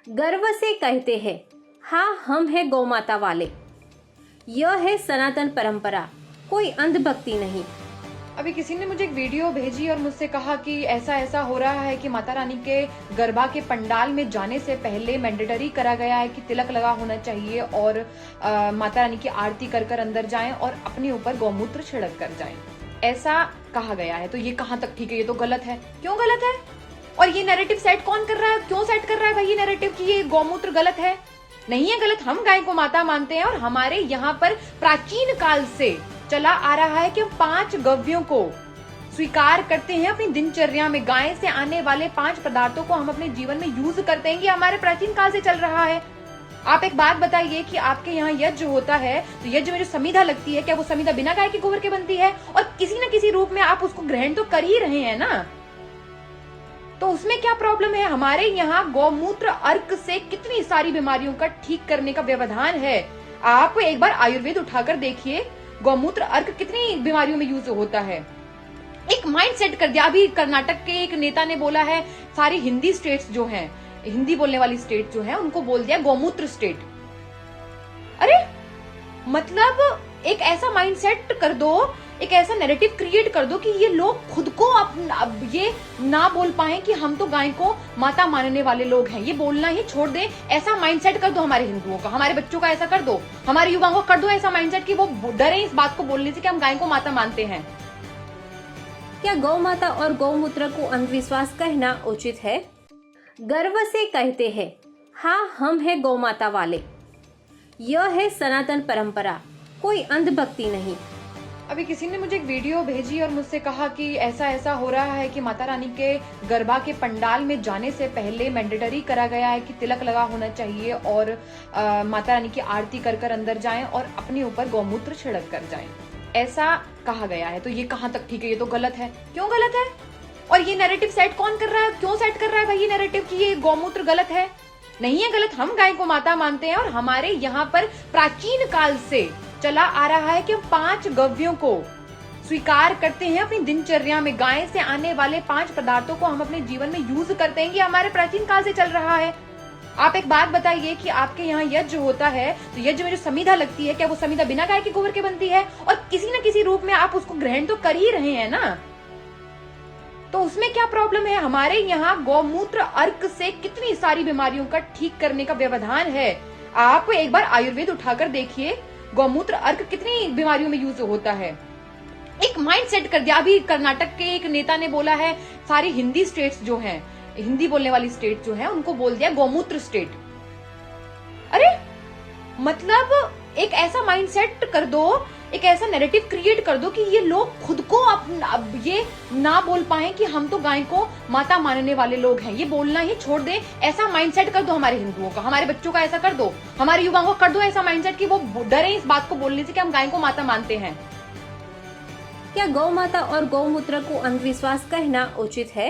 गर्व से कहते हैं, हाँ हम हैं गौ माता वाले। यह है सनातन परंपरा, कोई अंधभक्ति नहीं। अभी किसी ने मुझे एक वीडियो भेजी और मुझसे कहा कि ऐसा ऐसा हो रहा है कि माता रानी के गरबा के पंडाल में जाने से पहले मैंडेटरी करा गया है कि तिलक लगा होना चाहिए और माता रानी की आरती कर कर अंदर जाएं और अपने ऊपर गौमूत्र छिड़क कर जाएं। ऐसा कहा गया है, तो ये कहाँ तक ठीक है? ये तो गलत है। क्यों गलत है? और ये नैरेटिव सेट कौन कर रहा है? क्यों सेट कर रहा है भाई ये नैरेटिव कि ये गौमूत्र गलत है? नहीं है गलत। हम गाय को माता मानते हैं और हमारे यहाँ पर प्राचीन काल से चला आ रहा है कि हम 5 गव्यों को स्वीकार करते हैं अपनी दिनचर्या में। गाय से आने वाले 5 पदार्थों को हम अपने जीवन में यूज करते हैं। ये हमारे प्राचीन काल से चल रहा है। आप एक बात बताइए कि आपके यहाँ यज्ञ होता है तो यज्ञ में जो समिधा लगती है, क्या वो समिधा बिना गाय के गोबर के बनती है? और किसी न किसी रूप में आप उसको ग्रहण तो कर ही रहे हैं ना, तो उसमें क्या प्रॉब्लम है? हमारे यहाँ गौमूत्र अर्क से कितनी सारी बीमारियों का ठीक करने का व्यवधान है। आप एक बार आयुर्वेद उठाकर देखिए, गौमूत्र अर्क कितनी बीमारियों में यूज होता है। एक माइंड सेट कर दिया। अभी कर्नाटक के एक नेता ने बोला है सारी हिंदी स्टेट्स जो हैं, हिंदी बोलने वाली स्टेट जो है, उनको बोल दिया गौमूत्र स्टेट। अरे मतलब एक ऐसा माइंड सेट कर दो, एक ऐसा नैरेटिव क्रिएट कर दो कि ये लोग खुद को अब ये ना बोल पाए कि हम तो गाय को माता मानने वाले लोग हैं। ये बोलना ही छोड़ दे। ऐसा माइंडसेट कर दो हमारे हिंदुओं का, हमारे बच्चों का ऐसा कर दो, हमारे युवाओं को कर दो ऐसा माइंडसेट कि वो डरे इस बात को बोलने से कि हम गाय को माता मानते हैं। क्या गौ माता और गौमूत्र को अंधविश्वास कहना उचित है? गर्व से कहते हैं, हाँ हम हैं गौ माता वाले। यह है सनातन परंपरा, कोई अंधभक्ति नहीं। अभी किसी ने मुझे एक वीडियो भेजी और मुझसे कहा कि ऐसा ऐसा हो रहा है कि माता रानी के गरबा के पंडाल में जाने से पहले मैंडेटरी करा गया है कि तिलक लगा होना चाहिए और माता रानी की आरती कर कर अंदर जाएं और अपने ऊपर गौमूत्र छिड़क कर जाएं। ऐसा कहा गया है, तो ये कहाँ तक ठीक है? ये तो गलत है। क्यों गलत है? और ये नैरेटिव सेट कौन कर रहा है? क्यों सेट कर रहा है भाई ये नैरेटिव कि ये गौमूत्र गलत है? नहीं है गलत। हम गाय को माता मानते हैं और हमारे यहाँ पर प्राचीन काल से चला आ रहा है कि हम 5 गव्यों को स्वीकार करते हैं अपनी दिनचर्या में। गाय से आने वाले 5 पदार्थों को हम अपने जीवन में यूज करते हैं। ये हमारे प्राचीन काल से चल रहा है। आप एक बात बताइए कि आपके यहाँ यज्ञ होता है तो यज्ञ में जो समिधा लगती है, क्या वो समिधा बिना गाय के गोबर के बनती है? और किसी न किसी रूप में आप उसको ग्रहण तो कर ही रहे हैं ना, तो उसमें क्या प्रॉब्लम है? हमारे यहाँ गौमूत्र अर्क से कितनी सारी बीमारियों का ठीक करने का व्यवधान है। आप एक बार आयुर्वेद उठाकर देखिए, गौमूत्र अर्क कितनी बीमारियों में यूज होता है। एक माइंड सेट कर दिया। अभी कर्नाटक के एक नेता ने बोला है सारी हिंदी स्टेट्स जो हैं, हिंदी बोलने वाली स्टेट जो है, उनको बोल दिया गौमूत्र स्टेट। अरे मतलब एक ऐसा माइंड सेट कर दो, एक ऐसा नैरेटिव क्रिएट कर दो कि ये लोग खुद को अब ये ना बोल पाए कि हम तो गाय को माता मानने वाले लोग हैं। ये बोलना ही छोड़ दे। ऐसा माइंडसेट कर दो हमारे हिंदुओं का, हमारे बच्चों का ऐसा कर दो, हमारे युवाओं को कर दो ऐसा माइंडसेट कि वो डरे इस बात को बोलने से कि हम गाय को माता मानते हैं। क्या गौ माता और गौमूत्र को अंधविश्वास कहना उचित है?